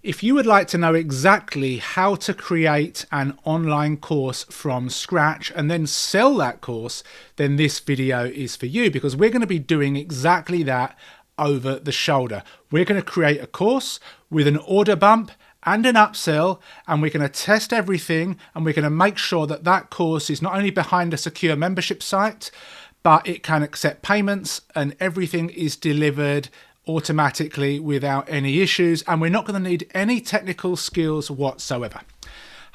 If you would like to know exactly how to create an online course from scratch and then sell that course, then this video is for you, because we're going to be doing exactly that over the shoulder. We're going to create a course with an order bump and an upsell, and we're going to test everything, and we're going to make sure that that course is not only behind a secure membership site, but it can accept payments and everything is delivered automatically without any issues, and we're not going to need any technical skills whatsoever.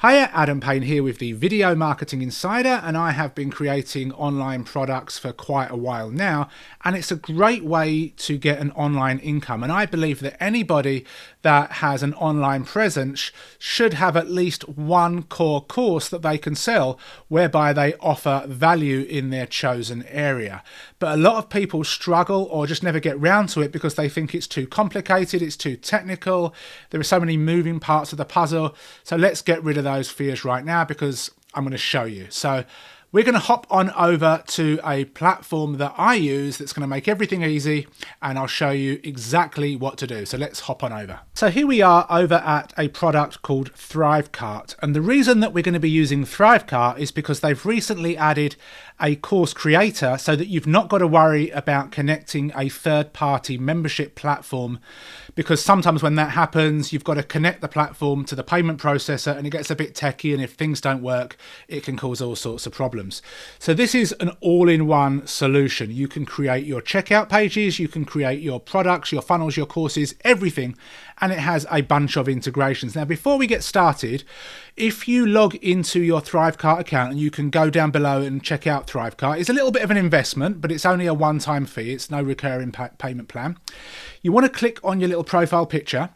Hiya, Adam Payne here with the Video Marketing Insider, and I have been creating online products for quite a while now, and it's a great way to get an online income. And I believe that anybody that has an online presence should have at least one core course that they can sell whereby they offer value in their chosen area. But a lot of people struggle or just never get round to it because they think it's too complicated, it's too technical, there are so many moving parts of the puzzle. So let's get rid of those fears right now, because I'm going to show you. So we're going to hop on over to a platform that I use that's going to make everything easy, and I'll show you exactly what to do. So let's hop on over. So here we are over at a product called Thrivecart, and the reason that we're going to be using Thrivecart is because they've recently added a course creator so that you've not got to worry about connecting a third-party membership platform, because sometimes when that happens, you've got to connect the platform to the payment processor and it gets a bit techy, and if things don't work, it can cause all sorts of problems. So this is an all-in-one solution. You can create your checkout pages, you can create your products, your funnels, your courses, everything, and it has a bunch of integrations. Now, before we get started, if you log into your Thrivecart account, and you can go down below and check out Thrivecart, it's a little bit of an investment, but it's only a one-time fee. It's no recurring payment plan. You want to click on your little profile picture,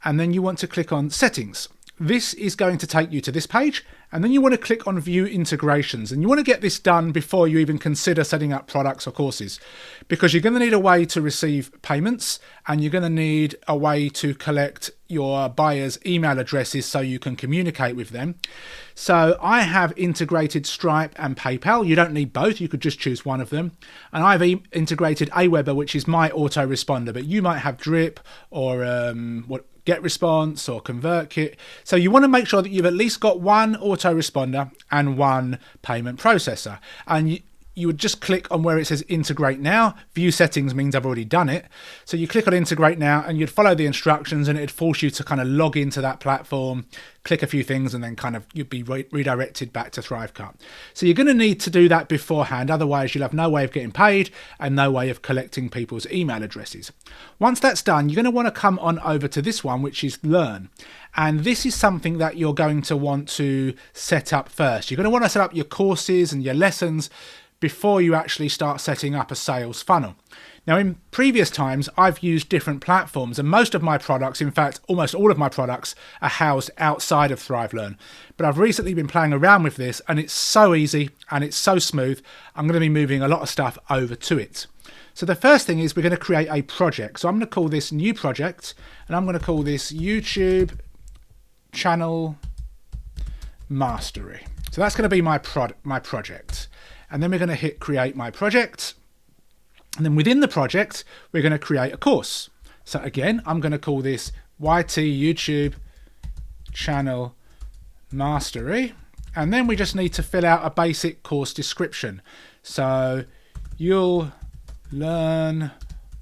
and then you want to click on settings. This is going to take you to this page, and then you want to click on view integrations, and you want to get this done before you even consider setting up products or courses, because you're going to need a way to receive payments, and you're going to need a way to collect your buyers' email addresses so you can communicate with them. So I have integrated Stripe and PayPal. You don't need both, you could just choose one of them. And I've integrated Aweber, which is my autoresponder, but you might have Drip or GetResponse or ConvertKit. So you want to make sure that you've at least got one autoresponder and one payment processor. And you would just click on where it says integrate now. View settings means I've already done it. So you click on integrate now, and you'd follow the instructions, and it'd force you to kind of log into that platform, click a few things, and then kind of you'd be redirected back to Thrivecart. So you're going to need to do that beforehand. Otherwise, you'll have no way of getting paid and no way of collecting people's email addresses. Once that's done, you're going to want to come on over to this one, which is Learn. And this is something that you're going to want to set up first. You're going to want to set up your courses and your lessons before you actually start setting up a sales funnel. Now, in previous times, I've used different platforms, and most of my products, in fact, almost all of my products, are housed outside of ThriveLearn. But I've recently been playing around with this, and it's so easy and it's so smooth. I'm going to bemoving a lot of stuff over to it. So the first thing is we're going to create a project. So I'm going to call this new project, and I'm going to call this YouTube Channel Mastery. So that's going to be my project. And then we're going to hit create my project. And then within the project, we're going to create a course. So again, I'm going to call this YT YouTube Channel Mastery. And then we just need to fill out a basic course description. So you'll learn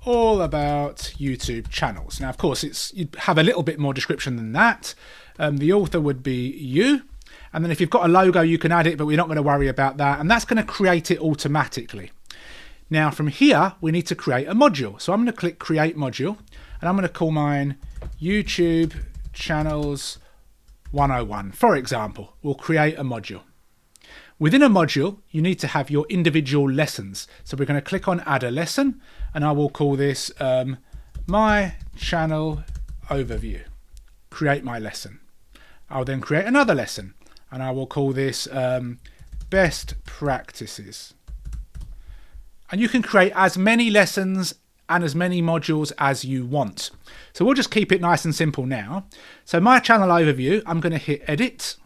all about YouTube channels. Now, of course, you'd have a little bit more description than that. The author would be you. And then if you've got a logo, you can add it, but we're not going to worry about that. And that's going to create it automatically. Now from here, we need to create a module. So I'm going to click create module, and I'm going to call mine YouTube Channels 101. For example, we'll create a module. Within a module, you need to have your individual lessons. So we're going to click on add a lesson, and I will call this my channel overview. Create my lesson. I'll then create another lesson, and I will call this best practices. And you can create as many lessons and as many modules as you want. So we'll just keep it nice and simple now. So my channel overview, I'm going to hit edit.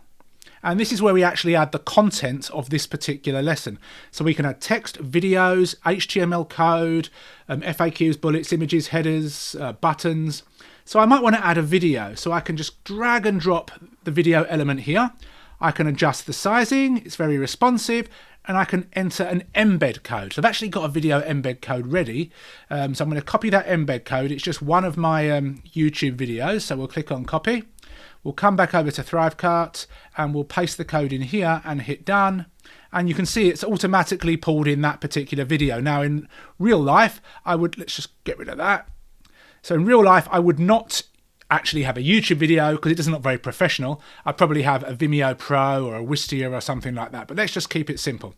And this is where we actually add the content of this particular lesson. So we can add text, videos, HTML code, FAQs, bullets, images, headers, buttons. So I might want to add a video. So I can just drag and drop the video element here. I can adjust the sizing. It's very responsive. And I can enter an embed code. So I've actually got a video embed code ready. So I'm going to copy that embed code. It's just one of my YouTube videos. So we'll click on copy. We'll come back over to Thrivecart and we'll paste the code in here and hit done. And you can see it's automatically pulled in that particular video. Now in real life, let's just get rid of that. So in real life, I would not actually have a YouTube video because it doesn't look very professional. I'd probably have a Vimeo Pro or a Wistia or something like that. But let's just keep it simple.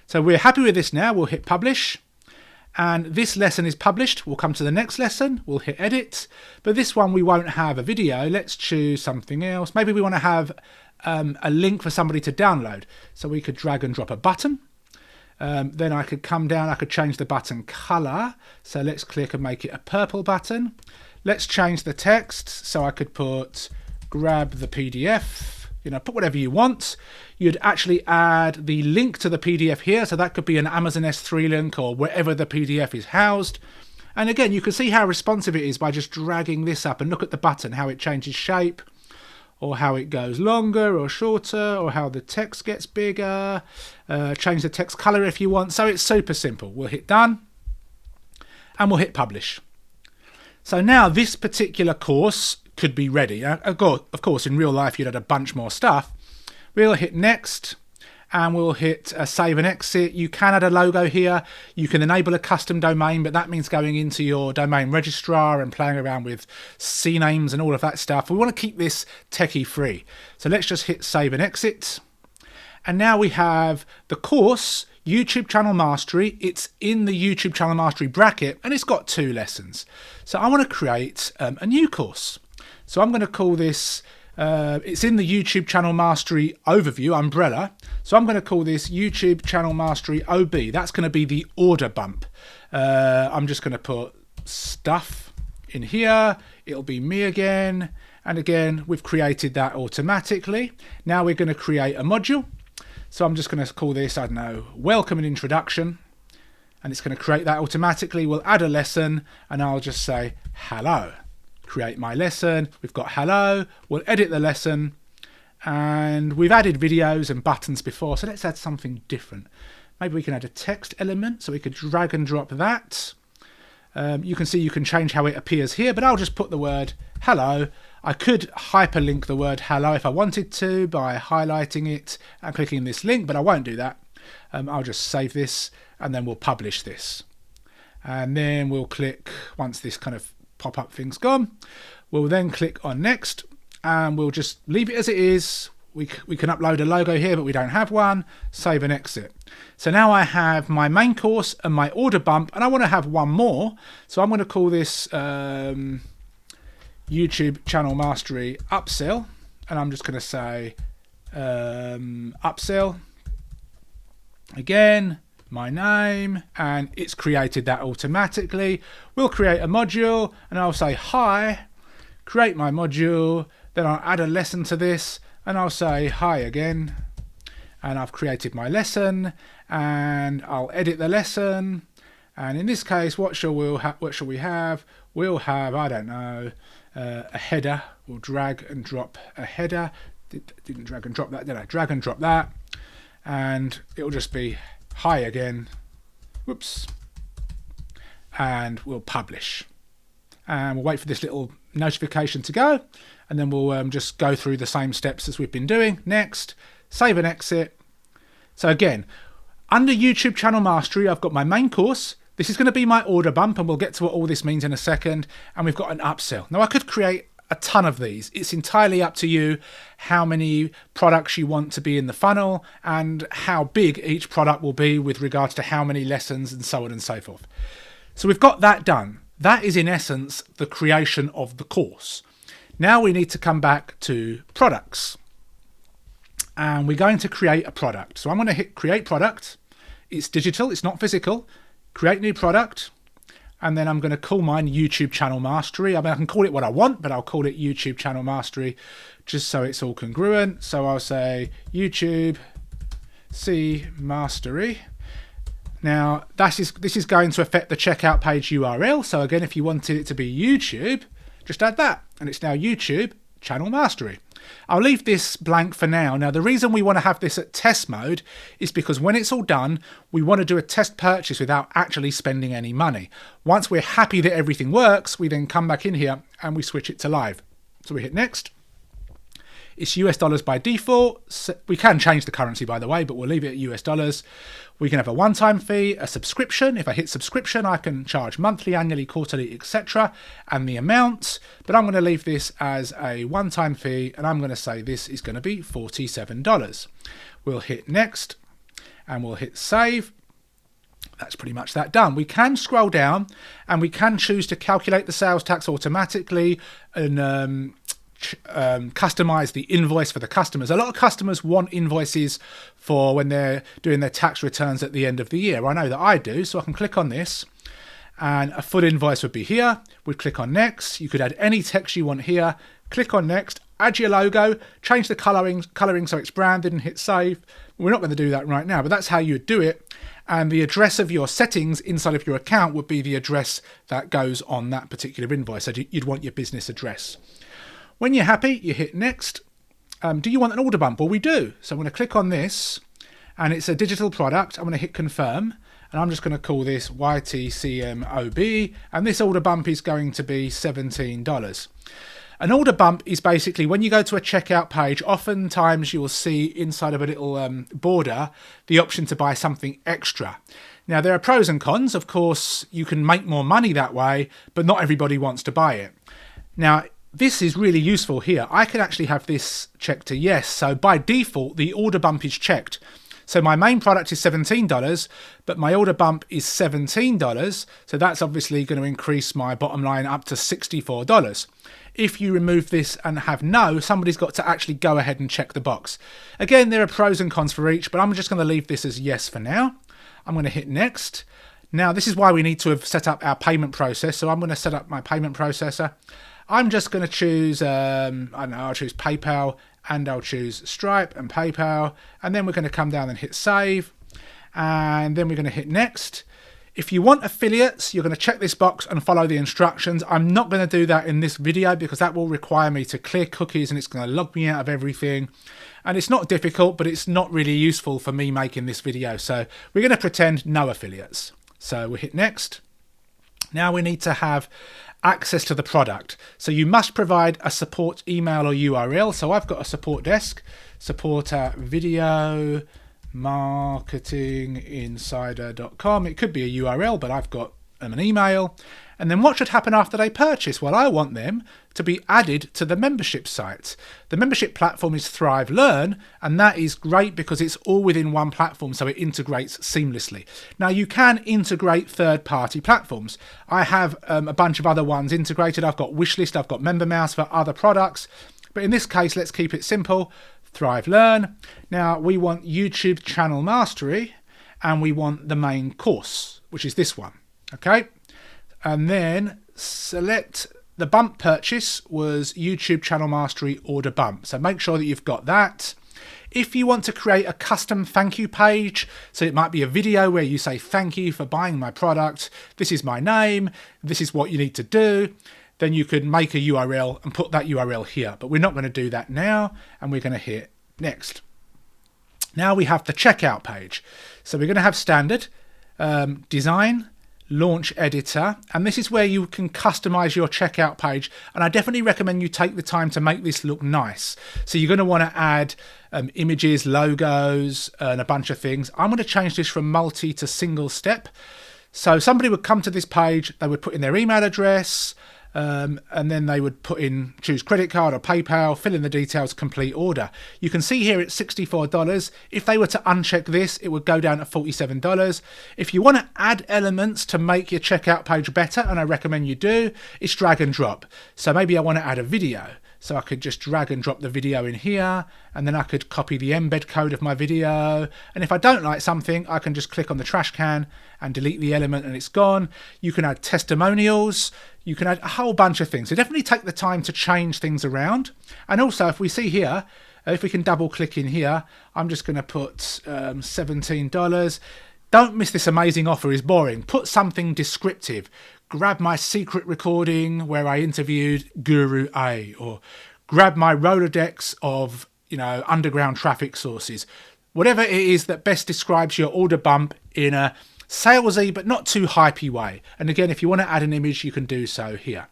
So we're happy with this now. We'll hit publish. And this lesson is published. We'll come to the next lesson. We'll hit edit. But this one, we won't have a video. Let's choose something else. Maybe we want to have a link for somebody to download. So we could drag and drop a button. Then I could come down. I could change the button color. So let's click and make it a purple button. Let's change the text. So I could put grab the PDF. Put whatever you want. You'd actually add the link to the PDF here. So that could be an Amazon S3 link or wherever the PDF is housed. And again, you can see how responsive it is by just dragging this up and look at the button, how it changes shape or how it goes longer or shorter or how the text gets bigger. Change the text color if you want. So it's super simple. We'll hit done and we'll hit publish. So now this particular course could be ready. Of course, in real life, you'd add a bunch more stuff. We'll hit next and we'll hit save and exit. You can add a logo here. You can enable a custom domain, but that means going into your domain registrar and playing around with CNAMEs and all of that stuff. We want to keep this techie free. So let's just hit save and exit. And now we have the course, YouTube Channel Mastery. It's in the YouTube Channel Mastery bracket and it's got 2 lessons. So I want to create a new course. So I'm going to call this, it's in the YouTube Channel Mastery overview umbrella. So I'm going to call this YouTube Channel Mastery OB. That's going to be the order bump. I'm just going to put stuff in here. It'll be me again. And again, we've created that automatically. Now we're going to create a module. So I'm just going to call this, I don't know, welcome and introduction. And it's going to create that automatically. We'll add a lesson and I'll just say hello. Create my lesson. We've got hello. We'll edit the lesson and we've added videos and buttons before. So let's add something different. Maybe we can add a text element. So we could drag and drop that. You can see you can change how it appears here, but I'll just put the word hello. I could hyperlink the word hello if I wanted to by highlighting it and clicking this link, but I won't do that. I'll just save this and then we'll publish this. And then we'll click, once this kind of pop-up thing's gone, we'll then click on next and we'll just leave it as it is. We can upload a logo here, but we don't have one. Save and exit. So now I have my main course and my order bump, and I want to have one more. So I'm going to call this YouTube Channel Mastery Upsell, and I'm just going to say Upsell. Again, my name, and it's created that automatically. We'll create a module, and I'll say hi, create my module, then I'll add a lesson to this, and I'll say hi again, and I've created my lesson, and I'll edit the lesson, and in this case, what shall we have? We'll have, I don't know, a header. We'll drag and drop a header. Didn't drag and drop that, did I? Drag and drop that, and it'll just be hi again. Whoops. And we'll publish. And we'll wait for this little notification to go, and then we'll just go through the same steps as we've been doing. Next, save and exit. So again, under YouTube Channel Mastery, I've got my main course. This is going to be my order bump, and we'll get to what all this means in a second. And we've got an upsell. Now I could create a ton of these. It's entirely up to you how many products you want to be in the funnel and how big each product will be with regards to how many lessons and so on and so forth. So we've got that done. That is in essence the creation of the course. Now we need to come back to products, and we're going to create a product. So I'm going to hit create product. It's digital, it's not physical. Create new product, and then I'm going to call mine YouTube Channel Mastery. I mean, I can call it what I want, but I'll call it YouTube Channel Mastery just so it's all congruent. So I'll say YouTube C Mastery. Now, this is going to affect the checkout page URL. So again, if you wanted it to be YouTube, just add that, and it's now YouTube Channel Mastery. I'll leave this blank for now. Now, the reason we want to have this at test mode is because when it's all done, we want to do a test purchase without actually spending any money. Once we're happy that everything works, we then come back in here and we switch it to live. So we hit next. It's US dollars by default. We can change the currency, by the way, but we'll leave it at US dollars. We can have a one-time fee, a subscription. If I hit subscription, I can charge monthly, annually, quarterly, etc. and the amount. But I'm going to leave this as a one-time fee, and I'm going to say this is going to be $47. We'll hit next, and we'll hit save. That's pretty much that done. We can scroll down, and we can choose to calculate the sales tax automatically and customize the invoice for the customers. A lot of customers want invoices for when they're doing their tax returns at the end of the year. I know that I do, so I can click on this and a full invoice would be here. We'd click on next. You could add any text you want here. Click on next, add your logo, change the coloring so it's branded, and hit save. We're not going to do that right now, but that's how you'd do it. And the address of your settings inside of your account would be the address that goes on that particular invoice. So you'd want your business address. When you're happy, you hit next. Do you want an order bump? Well, we do. So I'm going to click on this, and it's a digital product. I'm going to hit confirm, and I'm just going to call this YTCMOB, and this order bump is going to be $17. An order bump is basically when you go to a checkout page, oftentimes you will see inside of a little border the option to buy something extra. Now, there are pros and cons. Of course, you can make more money that way, but not everybody wants to buy it. Now, this is really useful here. I can actually have this checked to yes. So by default, the order bump is checked. So my main product is $17, but my order bump is $17. So that's obviously going to increase my bottom line up to $64. If you remove this and have no, somebody's got to actually go ahead and check the box. Again, there are pros and cons for each, but I'm just going to leave this as yes for now. I'm going to hit next. Now, this is why we need to have set up our payment process. So I'm going to set up my payment processor. I'm just going to choose, I don't know, I'll choose PayPal, and I'll choose Stripe and PayPal, and then we're going to come down and hit save, and then we're going to hit next. If you want affiliates, you're going to check this box and follow the instructions. I'm not going to do that in this video because that will require me to clear cookies and it's going to log me out of everything. And it's not difficult, but it's not really useful for me making this video. So we're going to pretend no affiliates. So we hit next. Now we need to have access to the product. So you must provide a support email or URL. So I've got a support desk, support@videomarketinginsider.com. It could be a URL, but I've got an email. And then what should happen after they purchase? Well, I want them to be added to the membership site. The membership platform is Thrive Learn, and that is great because it's all within one platform, so it integrates seamlessly. Now, you can integrate third-party platforms. I have a bunch of other ones integrated. I've got Wishlist, I've got MemberMouse for other products. But in this case, let's keep it simple. Thrive Learn. Now, we want YouTube Channel Mastery, and we want the main course, which is this one. Okay? And then select the bump purchase was YouTube Channel Mastery order bump. So make sure that you've got that. If you want to create a custom thank you page, so it might be a video where you say thank you for buying my product, this is my name, this is what you need to do, then you could make a URL and put that URL here. But we're not going to do that now, and we're going to hit next. Now we have the checkout page. So we're going to have standard, design, launch editor, and this is where you can customize your checkout page, and I definitely recommend you take the time to make this look nice. So you're going to want to add images, logos, and a bunch of things. I'm going to change this from multi to single step. So somebody would come to this page, they would put in their email address, and then they would choose credit card or PayPal, fill in the details, complete order. You can see here it's $64. If they were to uncheck this, it would go down to $47. If you want to add elements to make your checkout page better, and I recommend you do, it's drag and drop. So maybe I want to add a video. So I could just drag and drop the video in here, and then I could copy the embed code of my video. And if I don't like something, I can just click on the trash can and delete the element and it's gone. You can add testimonials. You can add a whole bunch of things. So definitely take the time to change things around. And also, if we see here, if we can double click in here, I'm just going to put $17. Don't miss this amazing offer, is boring. Put something descriptive. grab my secret recording where I interviewed Guru A, or grab my Rolodex of, underground traffic sources. Whatever it is that best describes your order bump in a salesy but not too hypey way. And again, if you want to add an image, you can do so here.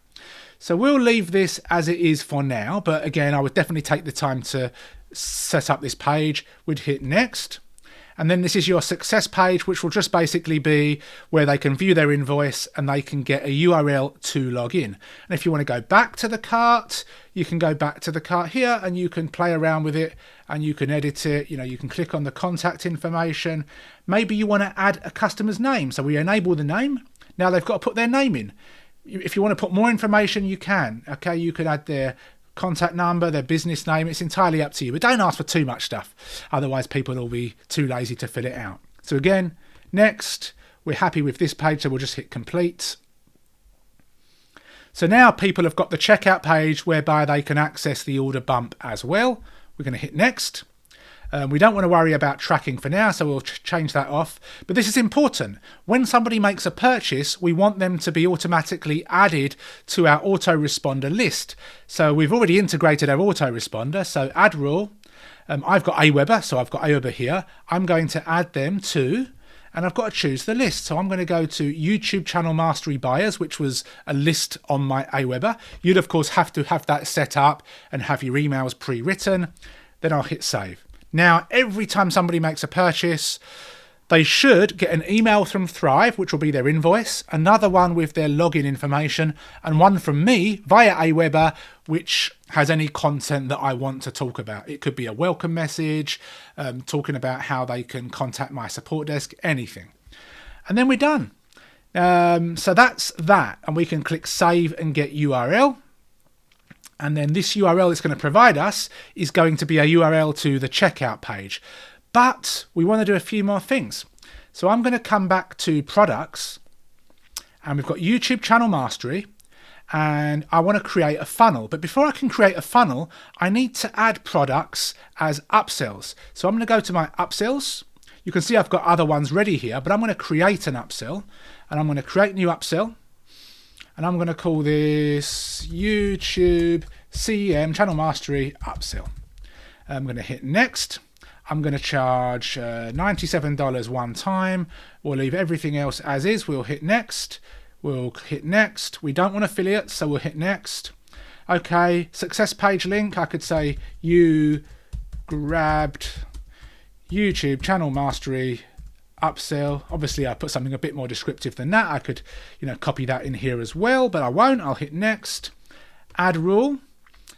So we'll leave this as it is for now, but again, I would definitely take the time to set up this page. We'd hit next. And then this is your success page, which will just basically be where they can view their invoice and they can get a URL to log in. And if you want to go back to the cart, you can go back to the cart here and you can play around with it and you can edit it. You can click on the contact information. Maybe you want to add a customer's name. So we enable the name. Now they've got to put their name in. If you want to put more information, you can. Okay, you could add their contact number, their business name. It's entirely up to you, but don't ask for too much stuff. Otherwise, people will be too lazy to fill it out. So again, next, we're happy with this page, so we'll just hit complete. So now people have got the checkout page whereby they can access the order bump as well. We're going to hit next. We don't want to worry about tracking for now, so we'll change that off. But this is important. When somebody makes a purchase, we want them to be automatically added to our autoresponder list. So we've already integrated our autoresponder. So add rule. I've got Aweber, so I've got Aweber here. I'm going to add them to, and I've got to choose the list. So I'm going to go to YouTube Channel Mastery Buyers, which was a list on my Aweber. You'd, of course, have to have that set up and have your emails pre-written. Then I'll hit save. Now, every time somebody makes a purchase, they should get an email from Thrive, which will be their invoice, another one with their login information, and one from me via Aweber, which has any content that I want to talk about. It could be a welcome message, talking about how they can contact my support desk, anything. And then we're done. So that's that. And we can click Save and Get URL. And then this URL it's going to provide us is going to be a URL to the checkout page. But we want to do a few more things. So I'm going to come back to products, and we've got YouTube Channel Mastery, and I want to create a funnel. But before I can create a funnel, I need to add products as upsells. So I'm going to go to my upsells. You can see I've got other ones ready here, but I'm going to create an upsell, and I'm going to create new upsell. And I'm going to call this YouTube CEM Channel Mastery Upsell. I'm going to hit next. I'm going to charge $97 one time. We'll leave everything else as is. We'll hit next. We'll hit next. We don't want affiliates, so we'll hit next. Okay, success page link. I could say you grabbed YouTube Channel Mastery upsell. Obviously I put something a bit more descriptive than that. I could copy that in here as well, but I won't. I'll hit next. Add rule.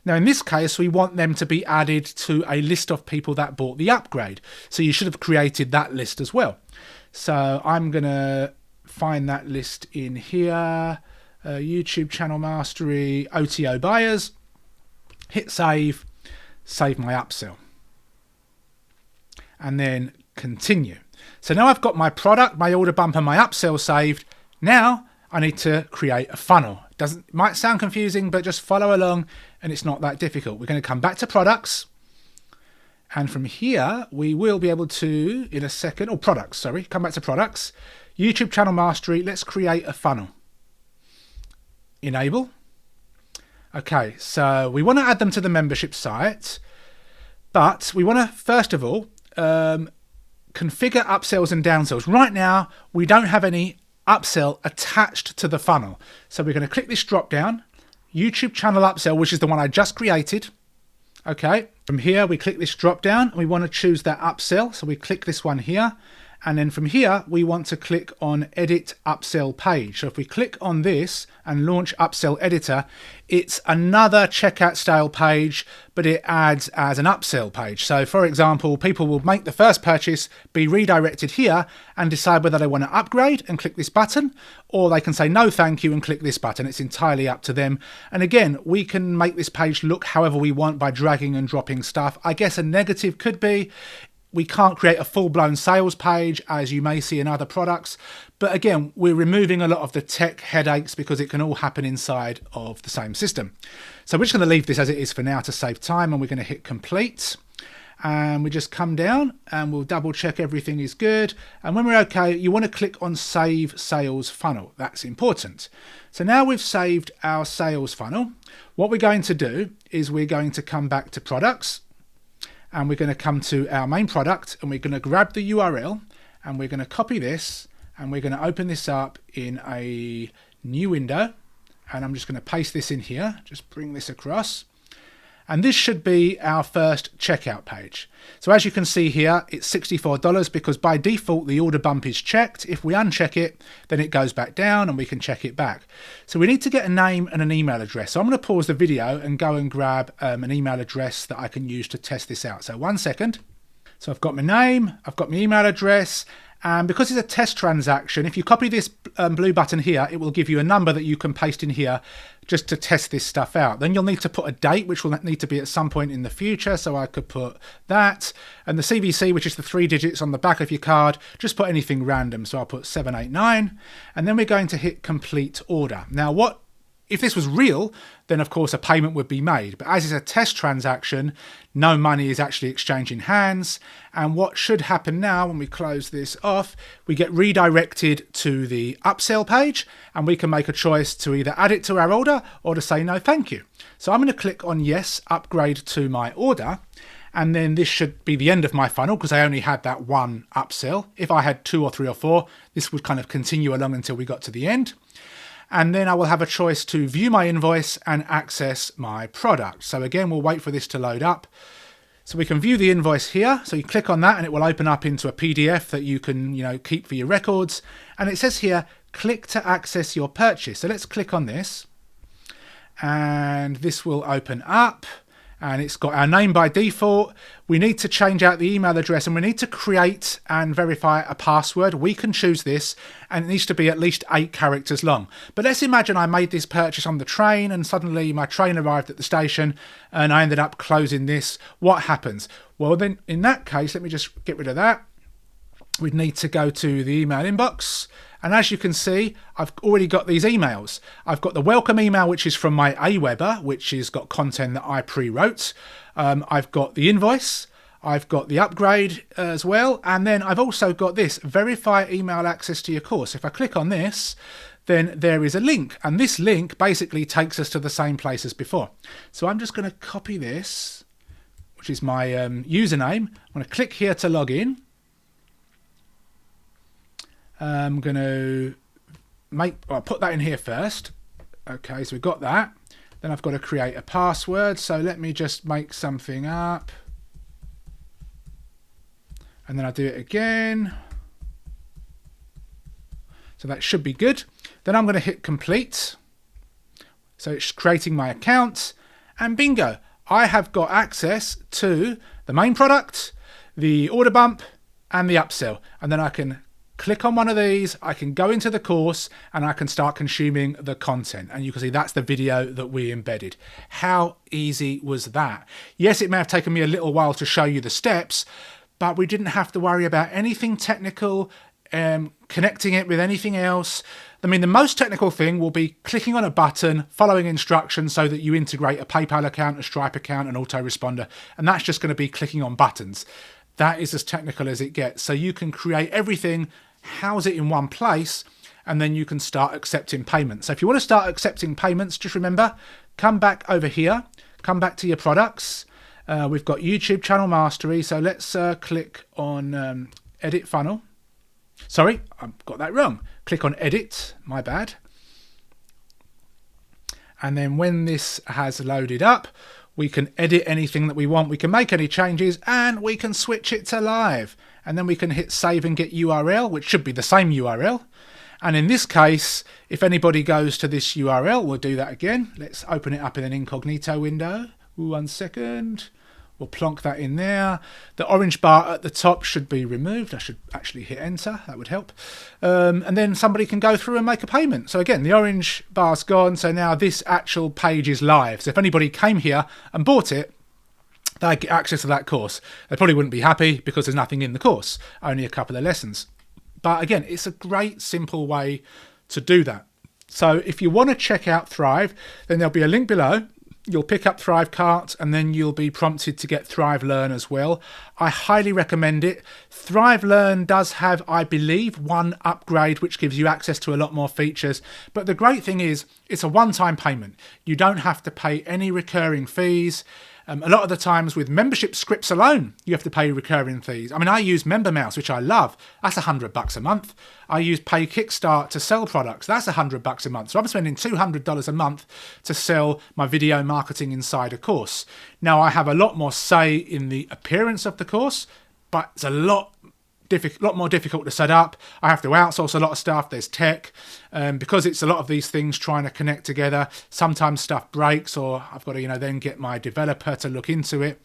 Now in this case we want them to be added to a list of people that bought the upgrade, so you should have created that list as well. So I'm gonna find that list in here, YouTube Channel Mastery OTO buyers, hit save my upsell, and then continue. So now I've got my product, my order bump, and my upsell saved. Now I need to create a funnel. It might sound confusing, but just follow along and it's not that difficult. We're going to come back to products. And from here, we will be able to, in a second, or products, sorry, come back to products. YouTube Channel Mastery, let's create a funnel. Enable. Okay, so we want to add them to the membership site, but we want to, first of all, configure upsells and downsells. Right now, we don't have any upsell attached to the funnel. So we're going to click this drop down, YouTube channel upsell, which is the one I just created. Okay, from here, we click this drop down and we want to choose that upsell. So we click this one here. And then from here, we want to click on Edit Upsell Page. So if we click on this and launch Upsell Editor, it's another checkout style page, but it adds as an upsell page. So for example, people will make the first purchase, be redirected here and decide whether they want to upgrade and click this button, or they can say no thank you and click this button. It's entirely up to them. And again, we can make this page look however we want by dragging and dropping stuff. I guess a negative could be we can't create a full-blown sales page, as you may see in other products. But again, we're removing a lot of the tech headaches because it can all happen inside of the same system. So we're just going to leave this as it is for now to save time, and we're going to hit complete. and we just come down and we'll double check everything is good. And when we're okay, you want to click on Save Sales Funnel. That's important. So now we've saved our sales funnel. What we're going to do is we're going to come back to products, and we're going to come to our main product, and we're going to grab the URL, and we're going to copy this, and we're going to open this up in a new window. And I'm just going to paste this in here, just bring this across. And this should be our first checkout page. So as you can see here, it's $64 because by default, the order bump is checked. If we uncheck it, then it goes back down and we can check it back. So we need to get a name and an email address. So I'm going to pause the video and go and grab an email address that I can use to test this out. So 1 second. So I've got my name, I've got my email address, and because it's a test transaction, if you copy this blue button here, it will give you a number that you can paste in here just to test this stuff out. Then you'll need to put a date, which will need to be at some point in the future. So I could put that, and the CVC, which is the 3 digits on the back of your card, just put anything random. So I'll put 789, and then we're going to hit complete order. Now if this was real, then of course a payment would be made. But as it's a test transaction, no money is actually exchanging hands. And what should happen now when we close this off, we get redirected to the upsell page, and we can make a choice to either add it to our order or to say no thank you. So I'm going to click on yes, upgrade to my order. And then this should be the end of my funnel because I only had that one upsell. If I had 2 or 3 or 4, this would kind of continue along until we got to the end. And then I will have a choice to view my invoice and access my product. So again, we'll wait for this to load up. So we can view the invoice here. So you click on that and it will open up into a PDF that you can, keep for your records. And it says here, click to access your purchase. So let's click on this. And this will open up. And it's got our name by default. We need to change out the email address, and we need to create and verify a password. We can choose this, and it needs to be at least 8 characters long. But let's imagine I made this purchase on the train, and suddenly my train arrived at the station and I ended up closing this. What happens? Well, then in that case, let me just get rid of that. We'd need to go to the email inbox. And as you can see, I've already got these emails. I've got the welcome email, which is from my Aweber, which has got content that I pre-wrote. I've got the invoice. I've got the upgrade as well. And then I've also got this, verify email access to your course. If I click on this, then there is a link. And this link basically takes us to the same place as before. So I'm just going to copy this, which is my username. I'm going to click here to log in. I'm going to put that in here first. Okay, so we've got that. Then I've got to create a password. So let me just make something up. And then I'll do it again. So that should be good. Then I'm going to hit complete. So it's creating my account. And bingo, I have got access to the main product, the order bump, and the upsell. And then I can click on one of these, I can go into the course, and I can start consuming the content. And you can see that's the video that we embedded. How easy was that? Yes, it may have taken me a little while to show you the steps, but we didn't have to worry about anything technical, connecting it with anything else. I mean, the most technical thing will be clicking on a button, following instructions so that you integrate a PayPal account, a Stripe account, an autoresponder, and that's just going to be clicking on buttons. That is as technical as it gets. So you can create everything, house it in one place, and then you can start accepting payments. So if you want to start accepting payments, just remember, come back over here, come back to your products. We've got YouTube channel mastery. So let's click on edit funnel. Sorry, I've got that wrong. Click on edit, my bad. And then when this has loaded up, we can edit anything that we want. We can make any changes, and we can switch it to live. And then we can hit save and get URL, which should be the same URL. And in this case, if anybody goes to this URL, we'll do that again. Let's open it up in an incognito window. 1 second. We'll plonk that in there. The orange bar at the top should be removed. I should actually hit enter. That would help. And then somebody can go through and make a payment. So again, the orange bar's gone. So now this actual page is live. So if anybody came here and bought it, they get access to that course. They probably wouldn't be happy because there's nothing in the course, only a couple of lessons. But again, it's a great, simple way to do that. So if you want to check out Thrive, then there'll be a link below. you'll pick up Thrivecart and then you'll be prompted to get Thrive Learn as well. I highly recommend it. Thrive Learn does have, I believe, one upgrade which gives you access to a lot more features. But the great thing is it's a one-time payment. You don't have to pay any recurring fees. A lot of the times with membership scripts alone, you have to pay recurring fees. I mean, I use MemberMouse, which I love. That's $100 a month. I use Pay Kickstart to sell products. That's $100 a month. So I'm spending $200 a month to sell my video marketing insider course. Now, I have a lot more say in the appearance of the course, but it's a lot more difficult to set up. I have to outsource a lot of stuff. There's tech. Because it's a lot of these things trying to connect together, sometimes stuff breaks, or I've got to then get my developer to look into it.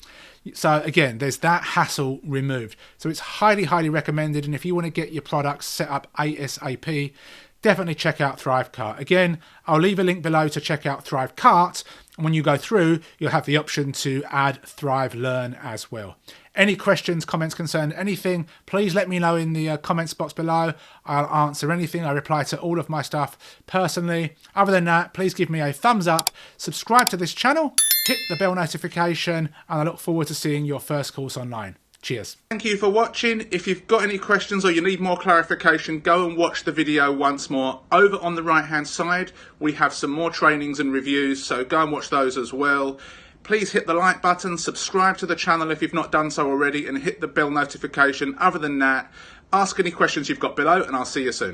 So again, there's that hassle removed. So it's highly, highly recommended. And if you want to get your products set up ASAP, definitely check out Thrivecart. Again, I'll leave a link below to check out Thrivecart. And when you go through, you'll have the option to add Thrive Learn as well. Any questions, comments, concerns, anything, please let me know in the comments box below. I'll answer anything. I reply to all of my stuff personally. Other than that, please give me a thumbs up, subscribe to this channel, hit the bell notification, and I look forward to seeing your first course online. Cheers. Thank you for watching. If you've got any questions or you need more clarification, go and watch the video once more. Over on the right hand side, we have some more trainings and reviews, so go and watch those as well. Please hit the like button, subscribe to the channel if you've not done so already, and hit the bell notification. Other than that, ask any questions you've got below, and I'll see you soon.